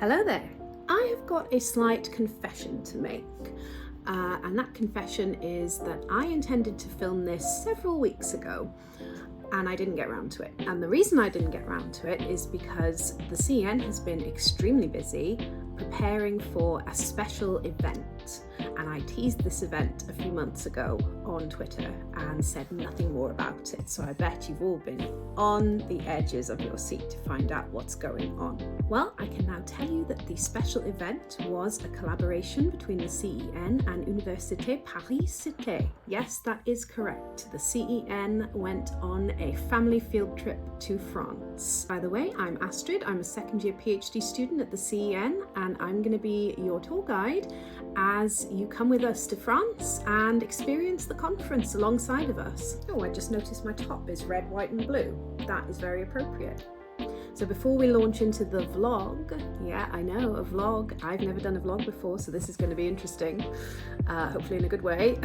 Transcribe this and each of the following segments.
Hello there. I have got a slight confession to make, and that confession is that I intended to film this several weeks ago and I didn't get around to it. And the reason I didn't get around to it is because the CEN has been extremely busy preparing for a special event, and I teased this event a few months ago on Twitter and said nothing more about it, so I bet you've all been on the edges of your seat to find out what's going on. Well, I can now tell you that the special event was a collaboration between the CEN and Université Paris-Cité. Yes, that is correct. The CEN went on a family field trip to France. By the way, I'm Astrid. I'm a second year PhD student at the CEN, and I'm going to be your tour guide as you come with us to France and experience the conference alongside of us. Oh, I just noticed my top is red, white and blue. That is very appropriate. So before we launch into the vlog, yeah, I know, a vlog. I've never done a vlog before, so this is going to be interesting, hopefully in a good way.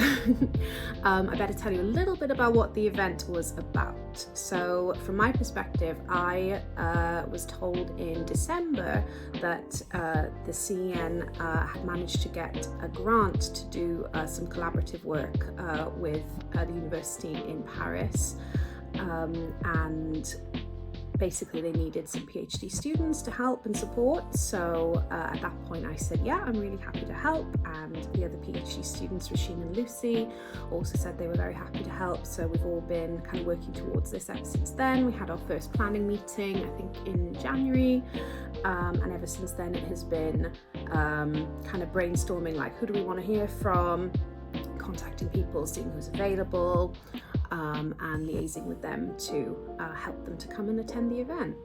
I better tell you a little bit about what the event was about. So from my perspective, I was told in December that the CEN had managed to get a grant to do some collaborative work with the university in Paris, and basically they needed some PhD students to help and support. So at that point I said, yeah, I'm really happy to help. And the other PhD students, Rasheen and Lucy, also said they were very happy to help. So we've all been kind of working towards this ever since then. We had our first planning meeting, I think in January. And ever since then it has been kind of brainstorming, like, who do we want to hear from, contacting people, seeing who's available, and liaising with them to help them to come and attend the event.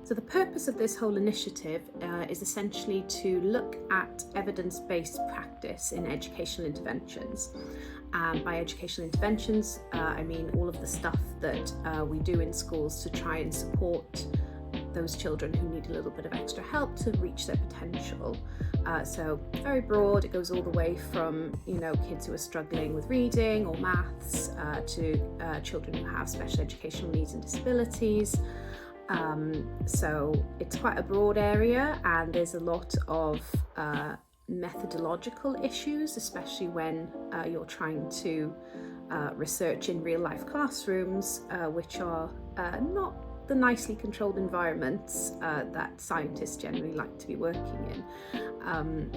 So the purpose of this whole initiative is essentially to look at evidence-based practice in educational interventions. By educational interventions, I mean all of the stuff that we do in schools to try and support those children who need a little bit of extra help to reach their potential. So very broad, it goes all the way from, kids who are struggling with reading or maths to children who have special educational needs and disabilities. So it's quite a broad area, and there's a lot of methodological issues, especially when you're trying to research in real life classrooms, which are not the nicely controlled environments that scientists generally like to be working in.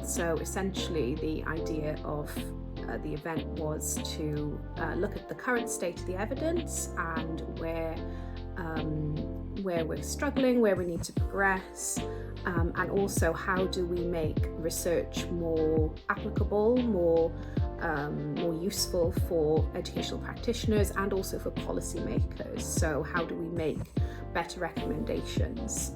So essentially the idea of the event was to look at the current state of the evidence and where we're struggling, where we need to progress, and also how do we make research more applicable, more useful for educational practitioners and also for policymakers. So how do we make better recommendations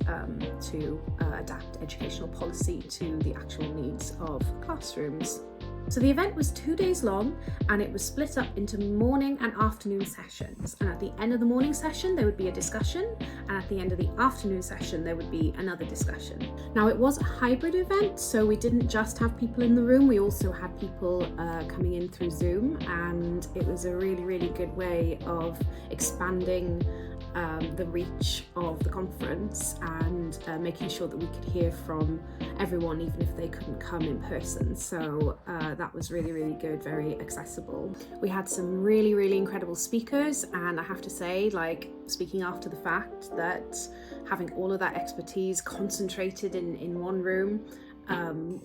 to adapt educational policy to the actual needs of classrooms? So the event was 2 days long, and it was split up into morning and afternoon sessions. And at the end of the morning session, there would be a discussion, and at the end of the afternoon session, there would be another discussion. Now, it was a hybrid event, so we didn't just have people in the room, we also had people coming in through Zoom, and it was a really, really good way of expanding the reach of the conference and making sure that we could hear from everyone, even if they couldn't come in person. So that was really, really good, very accessible. We had some really, really incredible speakers, and I have to say, speaking after the fact, that having all of that expertise concentrated in one room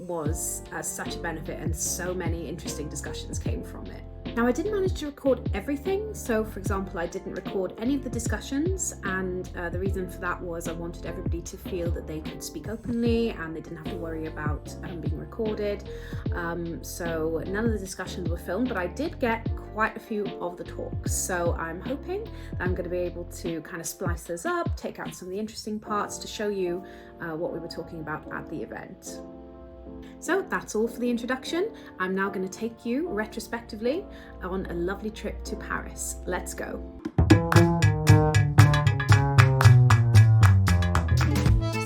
was such a benefit, and so many interesting discussions came from it. Now, I didn't manage to record everything. So for example, I didn't record any of the discussions, and the reason for that was I wanted everybody to feel that they could speak openly and they didn't have to worry about being recorded. So none of the discussions were filmed, but I did get quite a few of the talks. So I'm hoping that I'm going to be able to kind of splice those up, take out some of the interesting parts to show you what we were talking about at the event. So that's all for the introduction. I'm now going to take you retrospectively on a lovely trip to Paris. Let's go.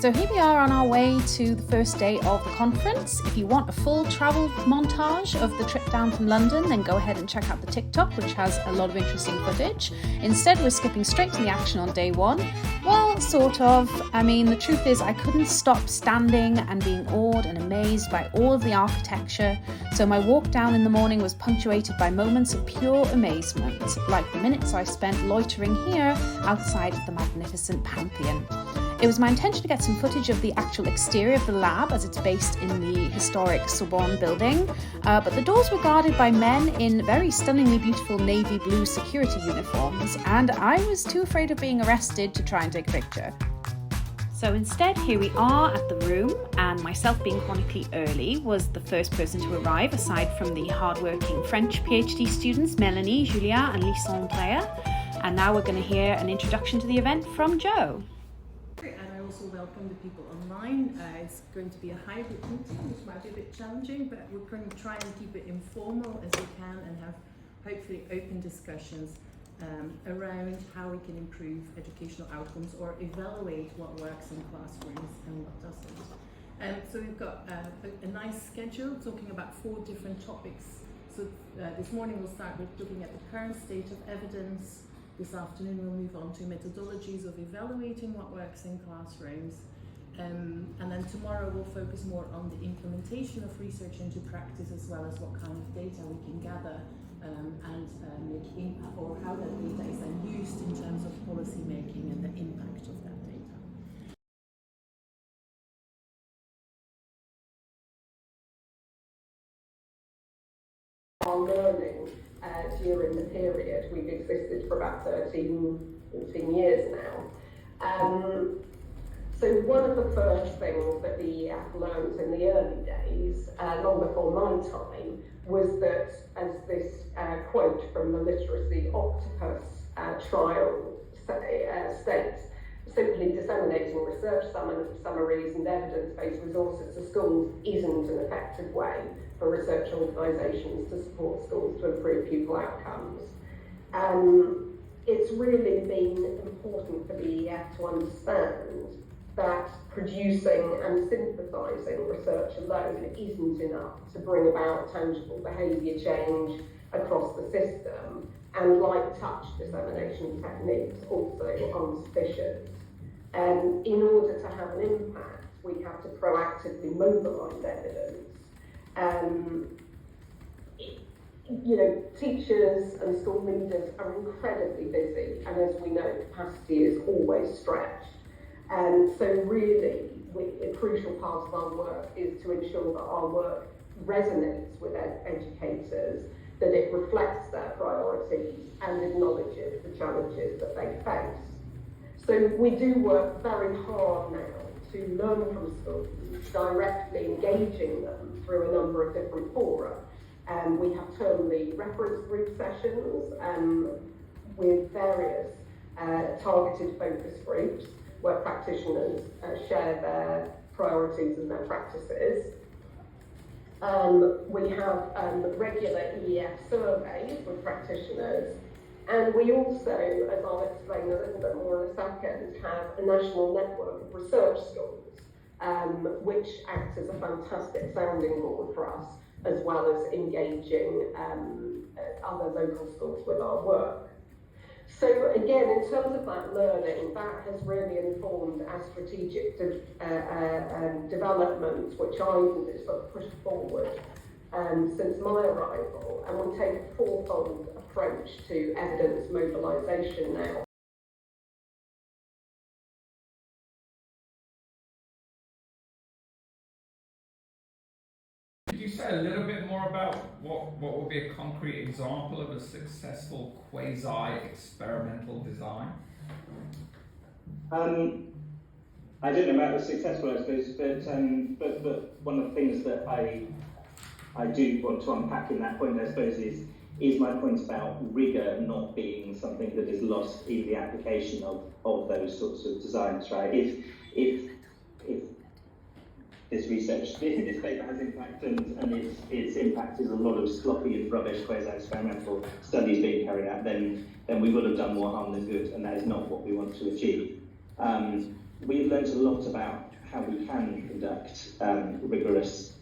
So here we are on our way to the first day of the conference. If you want a full travel montage of the trip down from London, then go ahead and check out the TikTok, which has a lot of interesting footage. Instead, we're skipping straight to the action on day one. Well, sort of. I mean, the truth is I couldn't stop standing and being awed and amazed by all of the architecture. So my walk down in the morning was punctuated by moments of pure amazement, like the minutes I spent loitering here outside the magnificent Pantheon. It was my intention to get some footage of the actual exterior of the lab, as it's based in the historic Sorbonne building, but the doors were guarded by men in very stunningly beautiful navy blue security uniforms, and I was too afraid of being arrested to try and take a picture. So instead, here we are at the room, and myself being chronically early was the first person to arrive, aside from the hardworking French PhD students Melanie, Julia and Lisa Andrea. And now we're going to hear an introduction to the event from Joe. And I also welcome the people online. It's going to be a hybrid meeting, which might be a bit challenging, but we're going to try and keep it informal as we can and have hopefully open discussions around how we can improve educational outcomes or evaluate what works in classrooms and what doesn't. So we've got a nice schedule talking about 4 different topics. So this morning we'll start with looking at the current state of evidence. This afternoon we'll move on to methodologies of evaluating what works in classrooms. And then tomorrow we'll focus more on the implementation of research into practice, as well as what kind of data we can gather and make impact, or how that data is then used in terms of policy making and the impact of that data. Our learning during the period, we've existed for about 14 years now. So one of the first things that the EF learned in the early days, long before my time, was that, as this quote from the Literacy Octopus trial states, simply disseminating research summaries and evidence-based resources to schools isn't an effective way for research organisations to support schools to improve pupil outcomes. It's really been important for the EF to understand that producing and synthesising research alone isn't enough to bring about tangible behaviour change across the system, and light touch dissemination techniques also insufficient. In order to have an impact, we have to proactively mobilise evidence. Teachers and school leaders are incredibly busy, and as we know, capacity is always stretched. So really, a crucial part of our work is to ensure that our work resonates with educators, that it reflects their priorities and acknowledges the challenges that they face. So we do work very hard now to learn from schools, directly engaging them through a number of different fora. We have termly reference group sessions with various targeted focus groups where practitioners share their priorities and their practices. We have regular EEF surveys with practitioners, and we also, as I'll explain a little bit more in a second, have a national network of research schools, which acts as a fantastic sounding board for us, as well as engaging other local schools with our work. So again, in terms of that learning, that has really informed our strategic development, which I have sort of pushed forward since my arrival, and we take a fourfold approach to evidence mobilisation now. Could you say a little bit more about what would be a concrete example of a successful quasi-experimental design? I don't know about the successful, I suppose, but one of the things that I do want to unpack in that point, I suppose, is my point about rigour not being something that is lost in the application of those sorts of designs, right? If this research, this paper has impact, and its impact is a lot of sloppy and rubbish quasi-experimental studies being carried out, then we will have done more harm than good, and that is not what we want to achieve. We've learned a lot about how we can conduct rigorous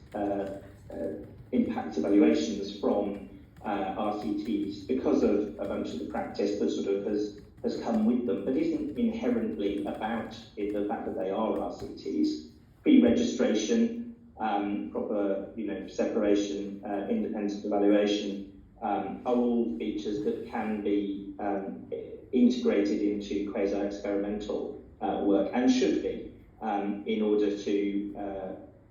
impact evaluations from RCTs because of a bunch of the practice that sort of has come with them, but isn't inherently about the fact that they are RCTs. Pre-registration, proper separation, independent evaluation are all features that can be integrated into quasi-experimental work and should be in order to,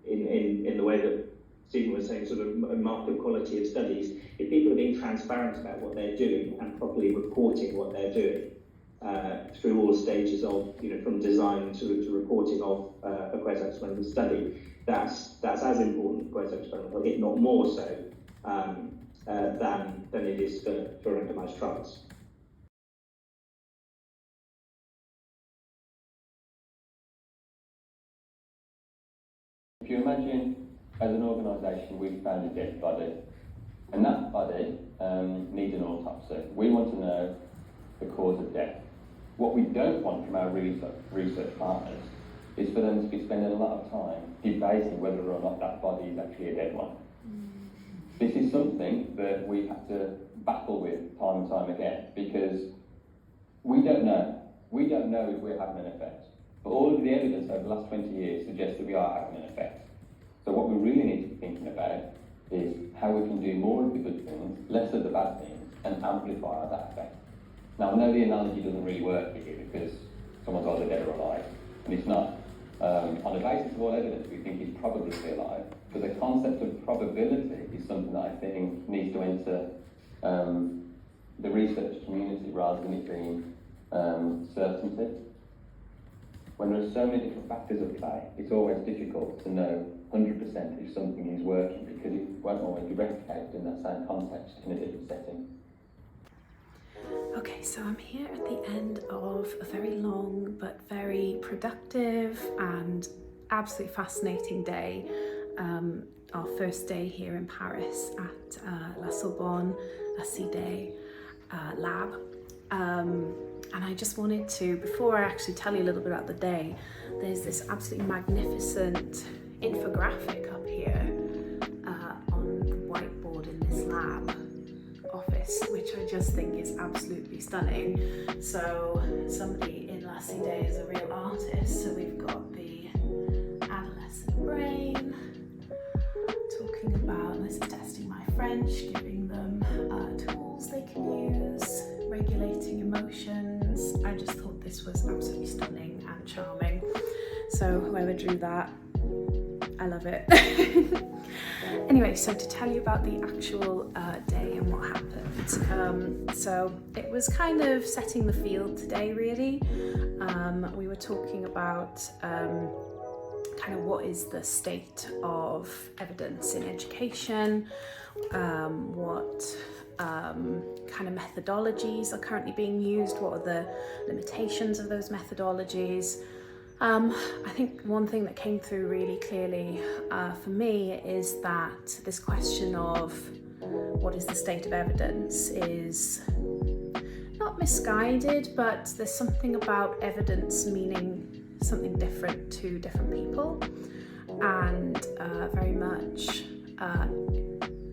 in the way that Stephen was saying, sort of mark the quality of studies. If people are being transparent about what they're doing and properly reporting what they're doing through all stages of, from design to reporting of a quasi-experimental study, that's as important for quasi-experimental, if not more so, than it is for randomised trials. If you imagine, as an organisation, we've found a dead body, and that body needs an autopsy. We want to know the cause of death. What we don't want from our research partners is for them to be spending a lot of time debating whether or not that body is actually a dead one. This is something that we have to battle with time and time again, because we don't know. We don't know if we're having an effect. But all of the evidence over the last 20 years suggests that we are having an effect. So what we really need to be thinking about is how we can do more of the good things, less of the bad things, and amplify that effect. Now, I know the analogy doesn't really work here because someone's either dead or alive, and it's not. On the basis of all evidence, we think he's probably still alive. But the concept of probability is something that I think needs to enter the research community rather than it being certainty. When there are so many different factors at play, it's always difficult to know 100% if something is working because it won't always be replicated in that same context in a different setting. Okay, so I'm here at the end of a very long but very productive and absolutely fascinating day. Our first day here in Paris at La Sorbonne, La CIDE lab. And I just wanted to, before I actually tell you a little bit about the day, there's this absolutely magnificent infographic up here on the whiteboard in this lab office, which I just think is absolutely stunning. So somebody in La CIDE is a real artist. So we've got the adolescent brain, talking about, this is testing my French, giving them tools they can use, regulating emotions. I just thought this was absolutely stunning and charming. So whoever drew that, I love it. Anyway, so to tell you about the actual day and what happened. So it was kind of setting the field today, really. We were talking about kind of what is the state of evidence in education, what kind of methodologies are currently being used, what are the limitations of those methodologies. I think one thing that came through really clearly for me is that this question of what is the state of evidence is not misguided, but there's something about evidence meaning something different to different people, and very much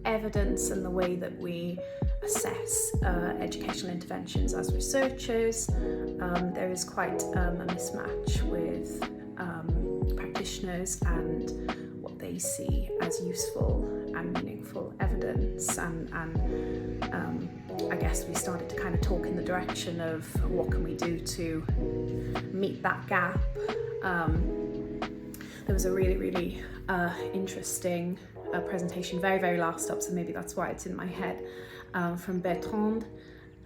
evidence and the way that we assess educational interventions as researchers, there is quite a mismatch with practitioners and what they see as useful and meaningful evidence, and I guess we started to kind of talk in the direction of what can we do to meet that gap. There was a really interesting presentation, very last up, so maybe that's why it's in my head, from Bertrand,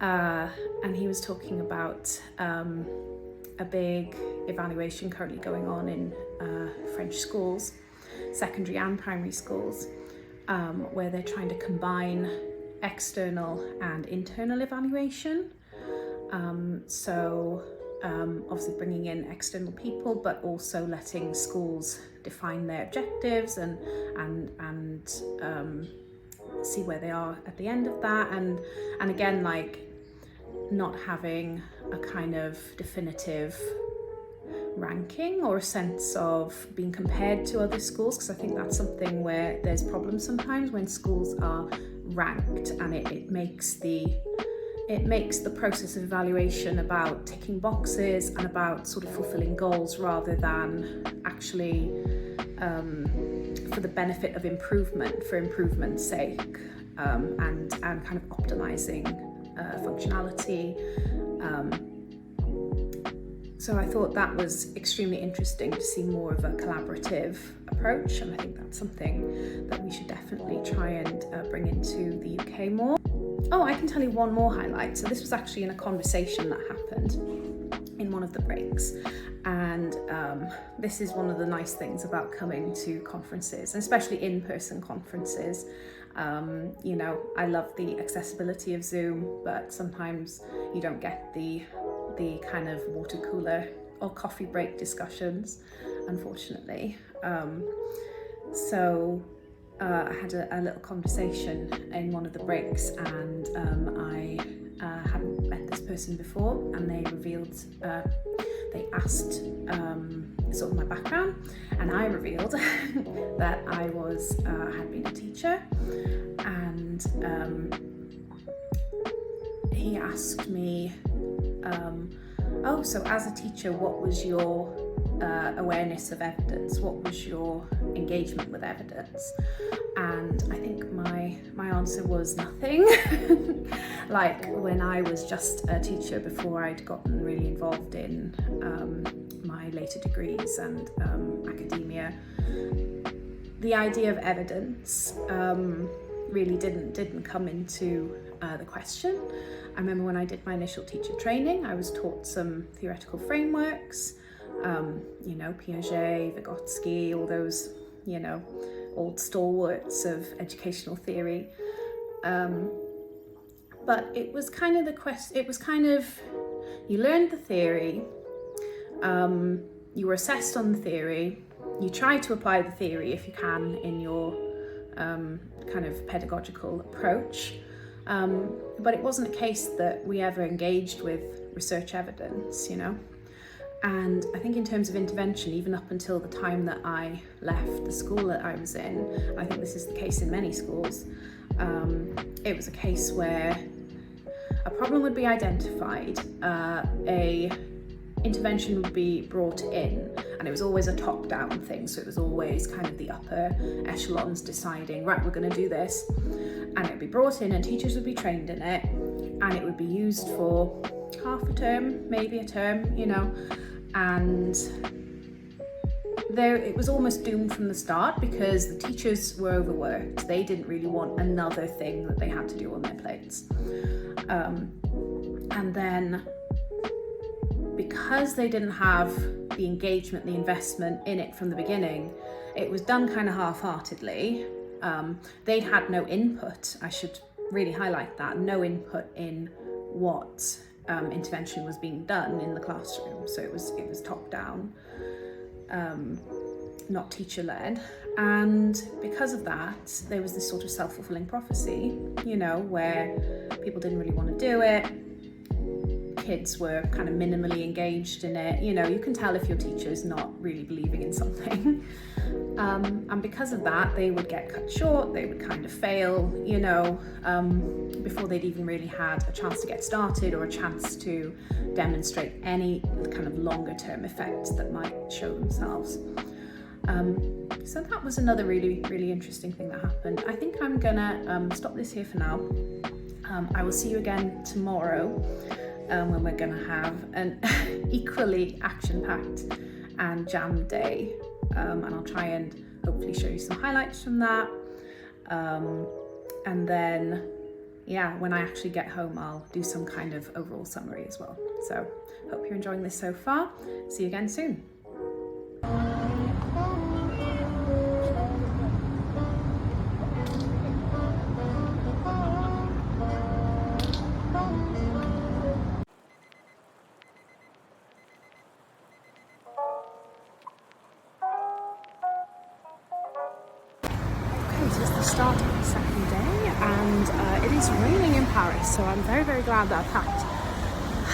and he was talking about a big evaluation currently going on in French schools, secondary and primary schools, where they're trying to combine external and internal evaluation. Obviously bringing in external people, but also letting schools define their objectives and see where they are at the end of that, and again, like, not having a kind of definitive ranking or a sense of being compared to other schools, because I think that's something where there's problems sometimes when schools are ranked, and it makes the process of evaluation about ticking boxes and about sort of fulfilling goals rather than actually for the benefit of improvement for improvement's sake, and kind of optimizing functionality. So I thought that was extremely interesting to see more of a collaborative approach, and I think that's something that we should definitely try and bring into the UK more. Oh, I can tell you one more highlight. So this was actually in a conversation that happened in one of the breaks, and this is one of the nice things about coming to conferences, and especially in-person conferences. You know, I love the accessibility of Zoom, but sometimes you don't get the kind of water cooler or coffee break discussions, unfortunately. So I had a little conversation in one of the breaks, and I hadn't met this person before, and they revealed, they asked sort of my background, and I revealed that I had been a teacher, and he asked me, oh, so as a teacher, what was your awareness of evidence? What was your engagement with evidence? And I think my answer was nothing. Like when I was just a teacher before I'd gotten really involved in my later degrees and academia, the idea of evidence really didn't come into the question. I remember when I did my initial teacher training, I was taught some theoretical frameworks, you know, Piaget, Vygotsky, all those, you know, old stalwarts of educational theory. But it was kind of you learned the theory, you were assessed on the theory, you try to apply the theory if you can in your kind of pedagogical approach. But it wasn't a case that we ever engaged with research evidence, you know. And I think in terms of intervention, even up until the time that I left the school that I was in, I think this is the case in many schools, it was a case where a problem would be identified, a intervention would be brought in, and it was always a top-down thing, so it was always kind of the upper echelons deciding, right, we're going to do this, and it would be brought in and teachers would be trained in it, and it would be used for half a term, maybe a term, you know, and it was almost doomed from the start because the teachers were overworked. They didn't really want another thing that they had to do on their plates. And then because they didn't have the engagement, the investment in it from the beginning, it was done kind of half-heartedly. They'd had no input, I should really highlight that, no input in what intervention was being done in the classroom. So it was top-down, not teacher-led. And because of that, there was this sort of self-fulfilling prophecy, you know, where people didn't really want to do it. Kids were kind of minimally engaged in it. You know, you can tell if your teacher's not really believing in something. And because of that, they would get cut short, they would kind of fail, you know, before they'd even really had a chance to get started or a chance to demonstrate any kind of longer term effects that might show themselves. So that was another really, really interesting thing that happened. I think I'm gonna stop this here for now. I will see you again tomorrow when we're gonna have an equally action-packed and jam day. And I'll try and hopefully show you some highlights from that. And then, yeah, when I actually get home, I'll do some kind of overall summary as well. So hope you're enjoying this so far. See you again soon. This is the start of the second day, and it is raining in Paris, so I'm very, very glad that I packed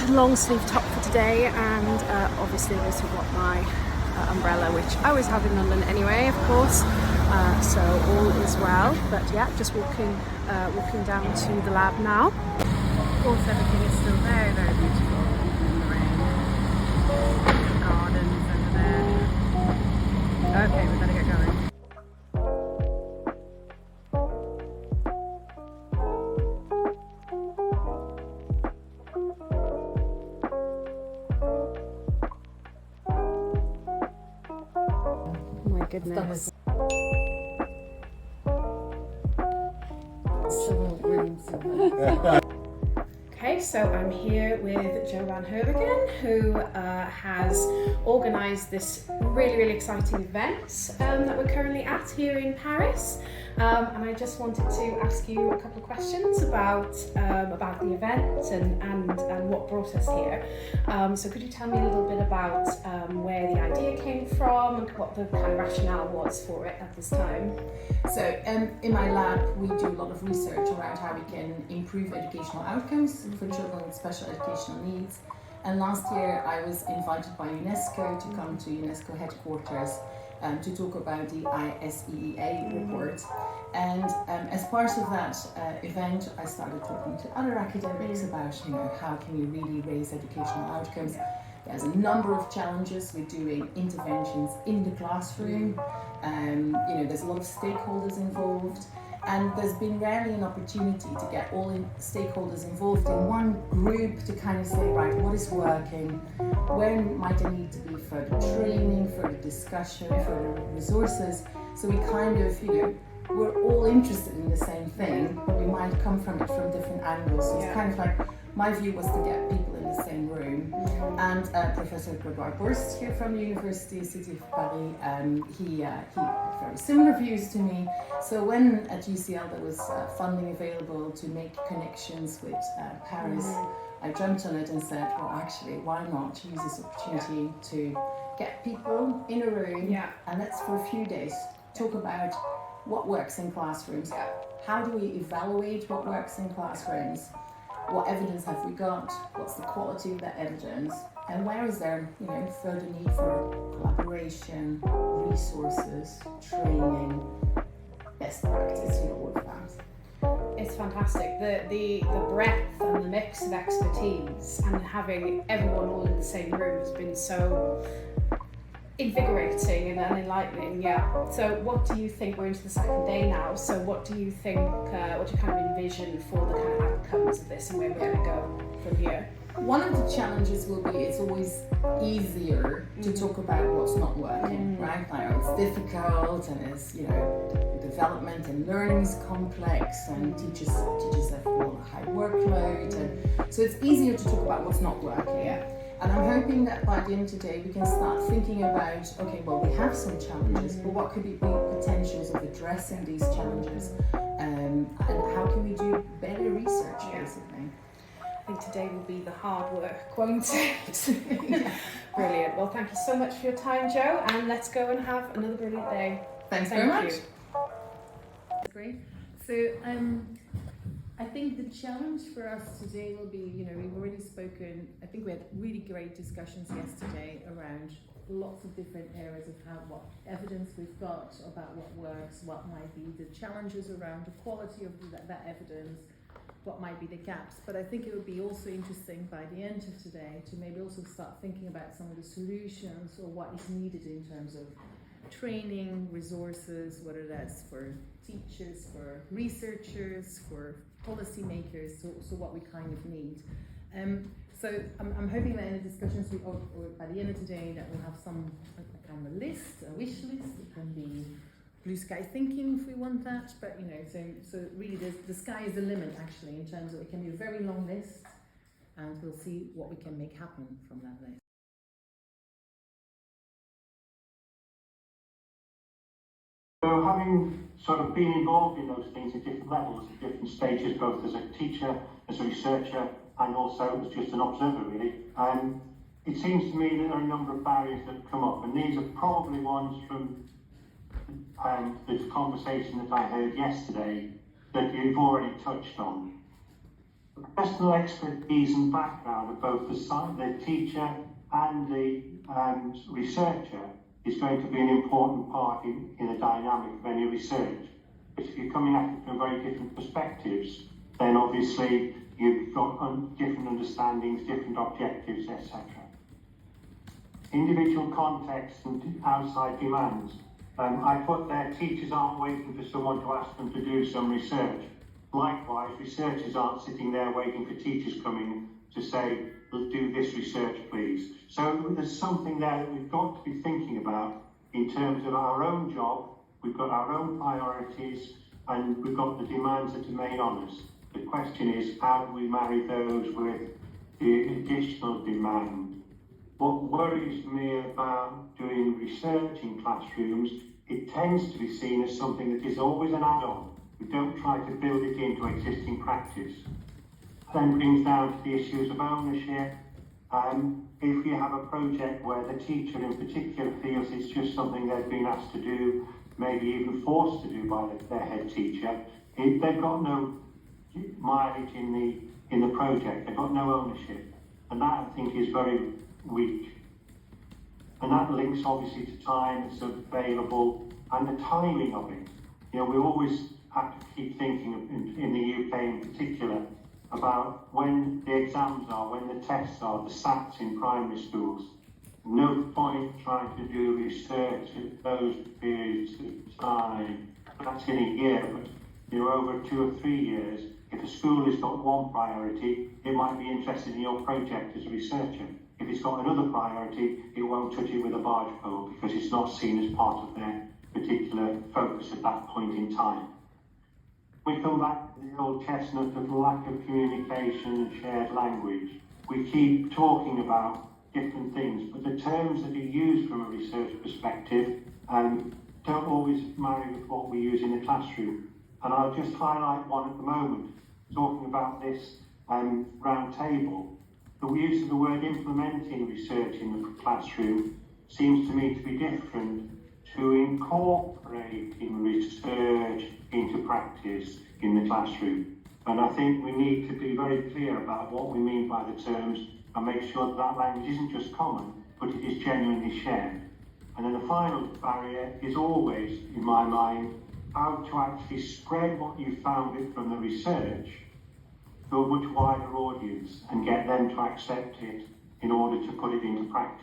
long sleeve top for today, and obviously also got my umbrella, which I always have in London anyway, of course. So all is well. But yeah, just walking down to the lab now. Of course, everything is still very, very beautiful, even in the rain. Gardens over there. Okay, we better get going. Oh my goodness. Okay, so I'm here with Jo van Herwegen, who has organised this really exciting event that we're currently at here in Paris. And I just wanted to ask you a couple of questions about the event and what brought us here. So could you tell me a little bit about where the idea came from and what the kind of rationale was for it at this time? So in my lab we do a lot of research around how we can improve educational outcomes for children with special educational needs. And last year I was invited by UNESCO to come to UNESCO headquarters to talk about the ISEEA report. And as part of that event, I started talking to other academics about, how can we really raise educational outcomes. There's a number of challenges with doing interventions in the classroom. There's a lot of stakeholders involved. And there's been rarely an opportunity to get all stakeholders involved in one group to kind of say, right, what is working? Where might there need to be further training, further discussion, further resources? So we kind of, we're all interested in the same thing, but we might come from it from different angles. So it's kind of like, my view was to get people in the same room. And Professor Gregoire Borst here from the University City of Paris, he had very similar views to me. So when at UCL there was funding available to make connections with Paris, I jumped on it and said, well, actually, why not use this opportunity to get people in a room and let's for a few days talk about what works in classrooms. How do we evaluate what works in classrooms? What evidence have we got? What's the quality of that evidence? And where is there, further need for collaboration, resources, training, best practice, all of that. It's fantastic. The breadth and the mix of expertise and having everyone all in the same room has been so invigorating and enlightening. So what do you think, we're into the second day now, so what do you think, what do you kind of envision for the kind of outcomes of this and where we're going to go from here? One of the challenges will be it's always easier to talk about what's not working, right? It's difficult and it's, development and learning is complex and teachers have a high workload, and so it's easier to talk about what's not working. And I'm hoping that by the end of today we can start thinking about, okay, well, we have some challenges, but what could be potentials of addressing these challenges, and how can we do better research, basically. I think today will be the hard work, won't it? Brilliant. Well, thank you so much for your time, Jo, and let's go and have another brilliant day. Thanks very much. Great. So I think the challenge for us today will be, we've already spoken, I think we had really great discussions yesterday around lots of different areas of what evidence we've got about what works, what might be the challenges around the quality of that evidence, what might be the gaps. But I think it would be also interesting by the end of today to maybe also start thinking about some of the solutions or what is needed in terms of training, resources, whether that's for teachers, for researchers, for policymakers, so what we kind of need. So I'm hoping that in the discussions or by the end of today that we'll have some kind of a list, a wish list. It can be blue sky thinking if we want that, but so really the sky is the limit actually in terms of it can be a very long list, and we'll see what we can make happen from that list. So having sort of been involved in those things at different levels, at different stages, both as a teacher, as a researcher, and also as just an observer really, it seems to me that there are a number of barriers that come up, and these are probably ones from the conversation that I heard yesterday that you've already touched on. The personal expertise and background of both the teacher and the researcher is going to be an important part in the dynamic of any research. If you're coming at it from very different perspectives, then obviously you've got different understandings, different objectives, etc. Individual context and outside demands. I put there, teachers aren't waiting for someone to ask them to do some research. Likewise, researchers aren't sitting there waiting for teachers coming to say, do this research, please. So there's something there that we've got to be thinking about in terms of our own job. We've got our own priorities and we've got the demands that are made on us. The question is, how do we marry those with the additional demand? What worries me about doing research in classrooms, it tends to be seen as something that is always an add-on. We don't try to build it into existing practice. Then brings down to the issues of ownership. If you have a project where the teacher in particular feels it's just something they've been asked to do, maybe even forced to do by their head teacher, they've got no mileage in the project, they've got no ownership. And that, I think, is very weak. And that links obviously to time that's available and the timing of it. You know, we always have to keep thinking in the UK in particular about when the exams are, when the tests are, the SATs in primary schools. No point trying to do research at those periods of time. That's in a year, but you know, over 2 or 3 years, if a school has got one priority, it might be interested in your project as a researcher. If it's got another priority, it won't touch it with a barge pole because it's not seen as part of their particular focus at that point in time. We come back to the old chestnut of lack of communication and shared language. We keep talking about different things, but the terms that are used from a research perspective don't always marry with what we use in the classroom. And I'll just highlight one at the moment, talking about this roundtable. The use of the word implementing research in the classroom seems to me to be different to incorporating research into practice in the classroom. And I think we need to be very clear about what we mean by the terms and make sure that that language isn't just common, but it is genuinely shared. And then the final barrier is always, in my mind, how to actually spread what you found it from the research to a much wider audience and get them to accept it in order to put it into practice.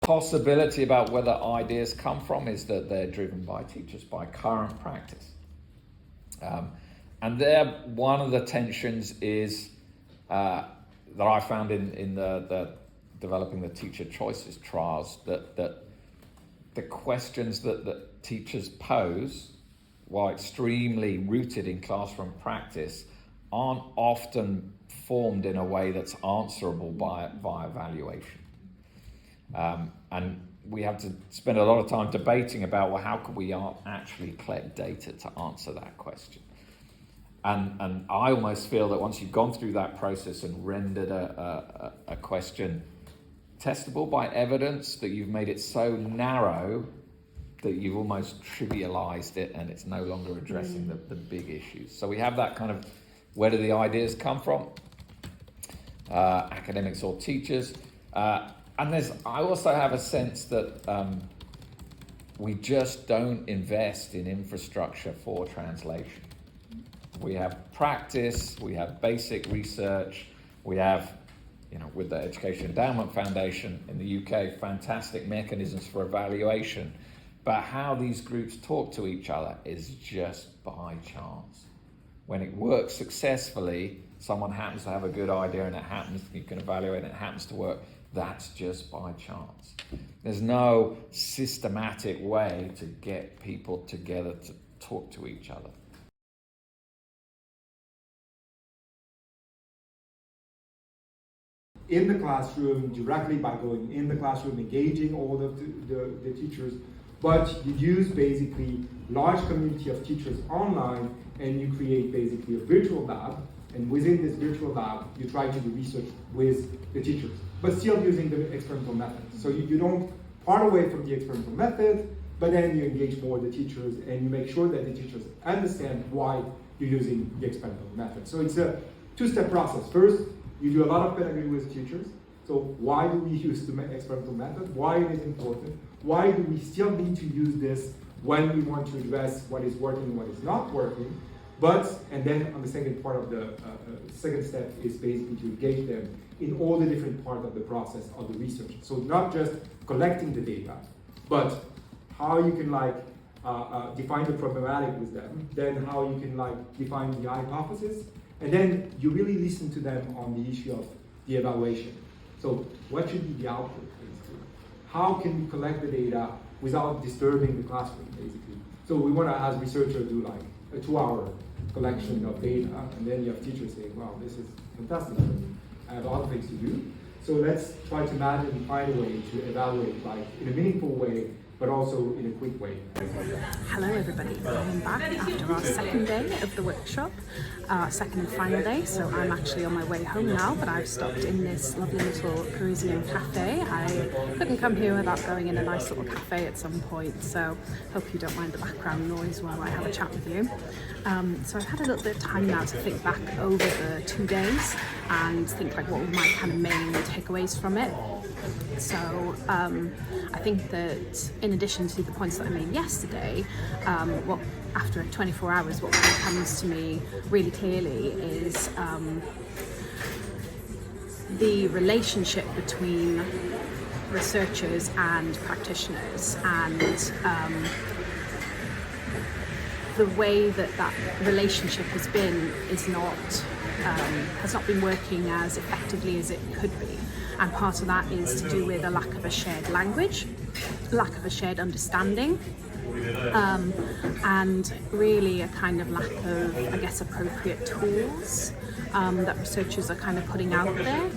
Possibility about where the ideas come from is that they're driven by teachers, by current practice. And there, one of the tensions is that I found in the developing the teacher choices trials, that the questions that teachers pose, while extremely rooted in classroom practice, aren't often formed in a way that's answerable by evaluation. And we have to spend a lot of time debating about, well, how can we actually collect data to answer that question? And I almost feel that once you've gone through that process and rendered a question testable by evidence, that you've made it so narrow that you've almost trivialized it and it's no longer addressing the big issues. So we have that kind of, where do the ideas come from? Academics or teachers. And I also have a sense that we just don't invest in infrastructure for translation. We have practice, we have basic research, we have, with the Education Endowment Foundation in the UK, fantastic mechanisms for evaluation. But how these groups talk to each other is just by chance. When it works successfully, someone happens to have a good idea and you can evaluate and it happens to work. That's just by chance. There's no systematic way to get people together to talk to each other. In the classroom, directly by going in the classroom, engaging all of the teachers, but you use basically large community of teachers online and you create basically a virtual lab, and within this virtual lab, you try to do research with the teachers, but still using the experimental method. So you don't part away from the experimental method, but then you engage more the teachers and you make sure that the teachers understand why you're using the experimental method. So it's a two-step process. First, you do a lot of pedagogy with teachers. So why do we use the experimental method? Why it is important? Why do we still need to use this when we want to address what is working and what is not working? And then on the second part of the second step is basically to engage them in all the different parts of the process of the research. So not just collecting the data, but how you can define the problematic with them, then how you can define the hypothesis, and then you really listen to them on the issue of the evaluation. So what should be the output, basically? How can we collect the data without disturbing the classroom, basically? So we want to, as researchers, do a 2-hour collection of data, and then you have teachers saying, wow, this is fantastic, I have a lot of things to do. So let's try to manage and find a way to evaluate in a meaningful way, but also in a quick way. Hello everybody, I'm back after our second day of the workshop, second and final day, so I'm actually on my way home now, but I've stopped in this lovely little Parisian cafe. I couldn't come here without going in a nice little cafe at some point, so hope you don't mind the background noise while I have a chat with you. So I've had a little bit of time now to think back over the 2 days and think what were my kind of main takeaways from it. So I think that in addition to the points that I made yesterday, after 24 hours, what really comes to me really clearly is the relationship between researchers and practitioners, and the way that relationship has not been working as effectively as it could be. And part of that is to do with a lack of a shared language, lack of a shared understanding, and really a kind of lack of, I guess, appropriate tools that researchers are kind of putting out there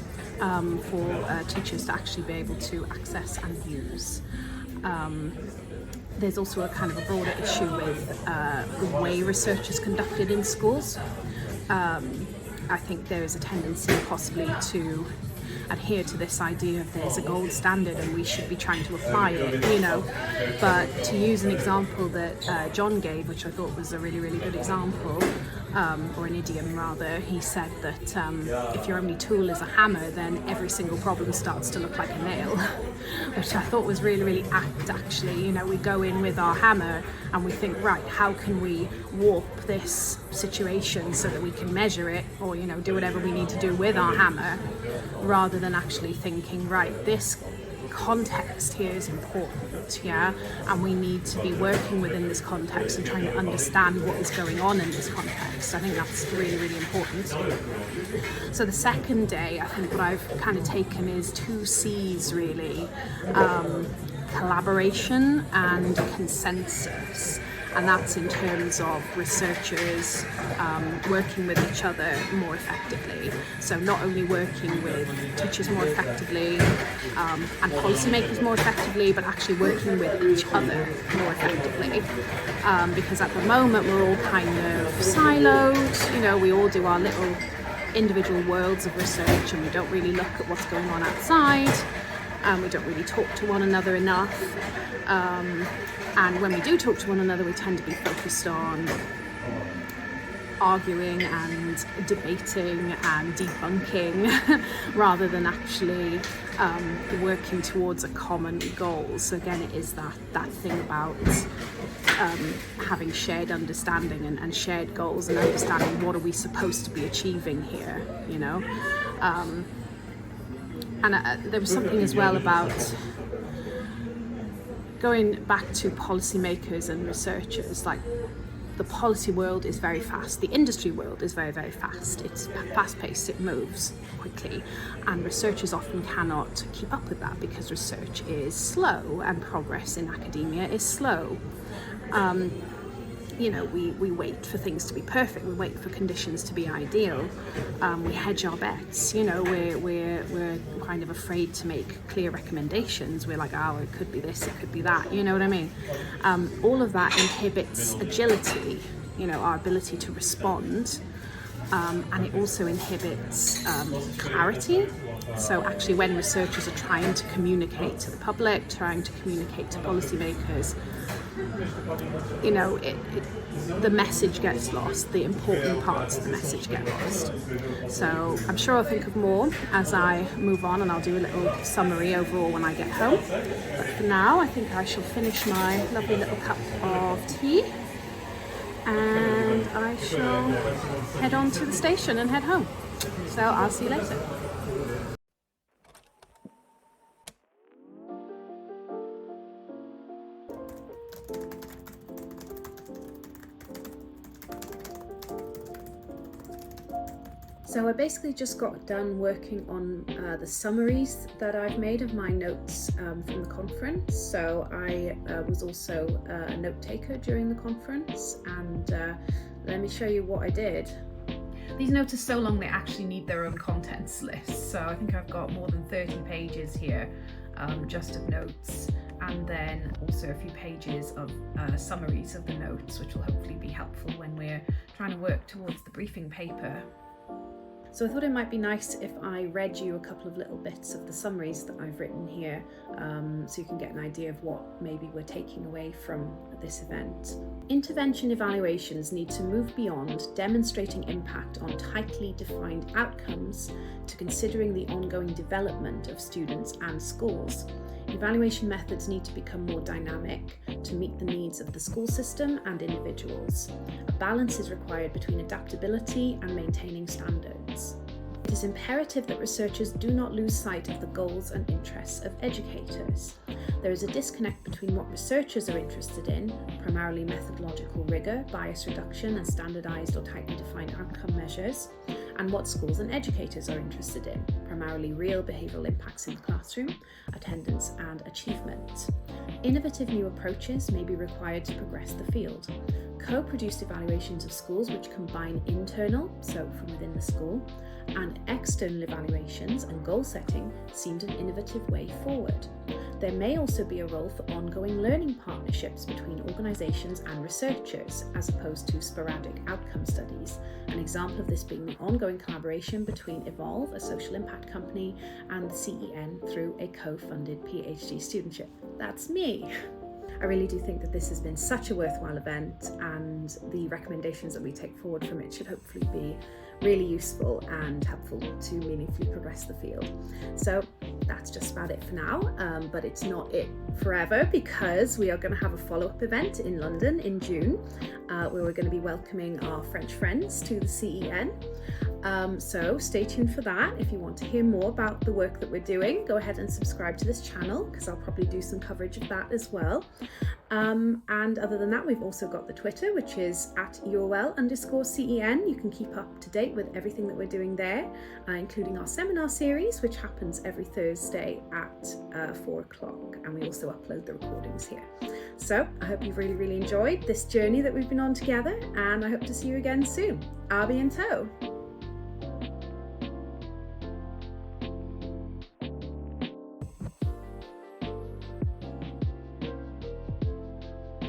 for teachers to actually be able to access and use. There's also a kind of a broader issue with the way research is conducted in schools. I think there is a tendency possibly to adhere to this idea of there's a gold standard and we should be trying to apply it, But to use an example that John gave, which I thought was a really, really good example, or an idiom rather, he said that if your only tool is a hammer, then every single problem starts to look like a nail, which I thought was really, really apt actually. We go in with our hammer and we think, right, how can we warp this situation so that we can measure it or, do whatever we need to do with our hammer, rather than actually thinking, right, this context here is important, and we need to be working within this context and trying to understand what is going on in this context. I think that's really, really important. So the second day, I think what I've kind of taken is 2 C's really, collaboration and consensus. And that's in terms of researchers working with each other more effectively. So not only working with teachers more effectively and policymakers more effectively, but actually working with each other more effectively. Because at the moment we're all kind of siloed, we all do our little individual worlds of research and we don't really look at what's going on outside, and we don't really talk to one another enough. And when we do talk to one another, we tend to be focused on arguing and debating and debunking rather than actually working towards a common goal. So again, it is that thing about having shared understanding and shared goals and understanding what are we supposed to be achieving here, And there was something as well about going back to policymakers and researchers. The policy world is very fast, the industry world is very, very fast. It's fast-paced, it moves quickly, and researchers often cannot keep up with that because research is slow and progress in academia is slow. We wait for things to be perfect, we wait for conditions to be ideal, we hedge our bets, we're kind of afraid to make clear recommendations. We're like, oh, it could be this, it could be that, you know what I mean? All of that inhibits agility, our ability to respond, and it also inhibits clarity. So actually when researchers are trying to communicate to the public, trying to communicate to policymakers, you know, the message gets lost, the important parts of the message get lost. So I'm sure I'll think of more as I move on, and I'll do a little summary overall when I get home. But for now, I think I shall finish my lovely little cup of tea, and I shall head on to the station and head home. So I'll see you later. So I basically just got done working on the summaries that I've made of my notes from the conference. So I was also a note taker during the conference, and let me show you what I did. These notes are so long they actually need their own contents list. So I think I've got more than 30 pages here just of notes, and then also a few pages of summaries of the notes, which will hopefully be helpful when we're trying to work towards the briefing paper. So I thought it might be nice if I read you a couple of little bits of the summaries that I've written here, so you can get an idea of what maybe we're taking away from this event. Intervention evaluations need to move beyond demonstrating impact on tightly defined outcomes to considering the ongoing development of students and schools. Evaluation methods need to become more dynamic to meet the needs of the school system and individuals. A balance is required between adaptability and maintaining standards. It is imperative that researchers do not lose sight of the goals and interests of educators. There is a disconnect between what researchers are interested in, primarily methodological rigor, bias reduction, and standardized or tightly defined outcome measures, and what schools and educators are interested in, primarily real behavioural impacts in the classroom, attendance and achievement. Innovative new approaches may be required to progress the field. Co-produced evaluations of schools which combine internal, so from within the school, and external evaluations and goal setting seemed an innovative way forward. There may also be a role for ongoing learning partnerships between organisations and researchers, as opposed to sporadic outcome studies. An example of this being the ongoing collaboration between Evolve, a social impact company, and the CEN through a co-funded PhD studentship. That's me! I really do think that this has been such a worthwhile event, and the recommendations that we take forward from it should hopefully be really useful and helpful to meaningfully progress the field. So that's just about it for now, but it's not it forever, because we are going to have a follow-up event in London in June where we're going to be welcoming our French friends to the CEN. So stay tuned for that. If you want to hear more about the work that we're doing, go ahead and subscribe to this channel, because I'll probably do some coverage of that as well. And other than that, we've also got the Twitter, which is @yourwell_CEN. You can keep up to date with everything that we're doing there, including our seminar series, which happens every Thursday at 4 o'clock. And we also upload the recordings here. So I hope you've really, really enjoyed this journey that we've been on together, and I hope to see you again soon. À bientôt!